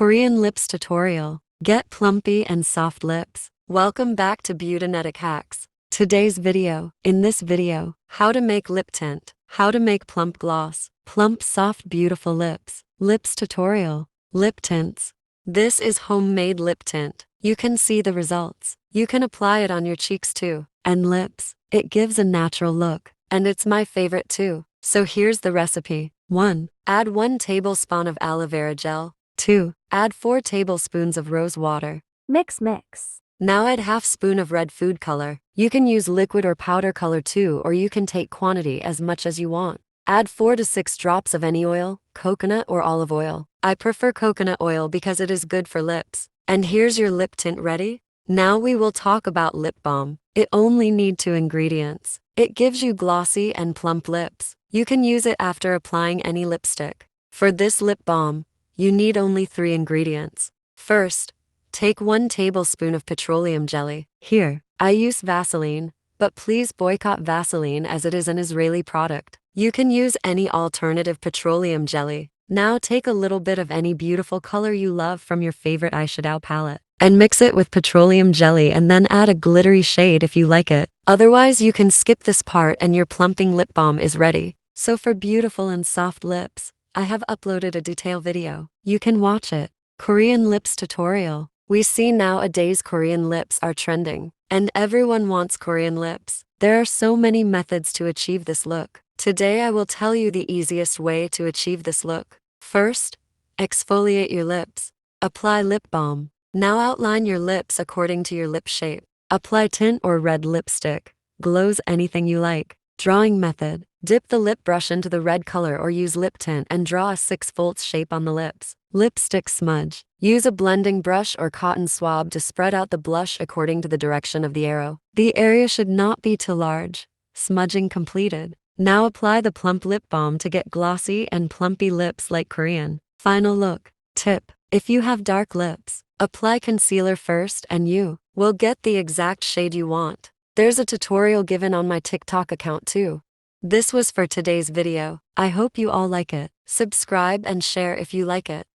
Korean lips tutorial. Get plumpy and soft lips. Welcome back to Beautynetic Hacks. Today's video. In this video, how to make lip tint, how to make plump gloss, plump soft beautiful lips, lips tutorial, lip tints. This is homemade lip tint. You can see the results. You can apply it on your cheeks too, and lips. It gives a natural look, and it's my favorite too. So here's the recipe. 1. Add 1 tablespoon of aloe vera gel. 2. Add 4 tablespoons of rose water. Mix. Now add half spoon of red food color. You can use liquid or powder color too, or you can take quantity as much as you want. Add 4 to 6 drops of any oil, coconut or olive oil. I prefer coconut oil because it is good for lips. And here's your lip tint ready. Now we will talk about lip balm. It only need 2 ingredients. It gives you glossy and plump lips. You can use it after applying any lipstick. For this lip balm, you need only 3 ingredients. First, take 1 tablespoon of petroleum jelly. Here, I use Vaseline, but please boycott Vaseline as it is an Israeli product. You can use any alternative petroleum jelly. Now take a little bit of any beautiful color you love from your favorite eyeshadow palette and mix it with petroleum jelly, and then add a glittery shade if you like it. Otherwise, you can skip this part and your plumping lip balm is ready. So for beautiful and soft lips, I have uploaded a detailed video. You can watch it. Korean lips tutorial. We see nowadays Korean lips are trending, and everyone wants Korean lips. There are so many methods to achieve this look. Today I will tell you the easiest way to achieve this look. First, exfoliate your lips. Apply lip balm. Now outline your lips according to your lip shape. Apply tint or red lipstick. Glows anything you like. Drawing method. Dip the lip brush into the red color or use lip tint and draw a 6-fold shape on the lips. Lipstick smudge. Use a blending brush or cotton swab to spread out the blush according to the direction of the arrow. The area should not be too large. Smudging completed. Now apply the plump lip balm to get glossy and plumpy lips like Korean. Final look. Tip. If you have dark lips, apply concealer first and you will get the exact shade you want. There's a tutorial given on my TikTok account too. This was for today's video. I hope you all like it. Subscribe and share if you like it.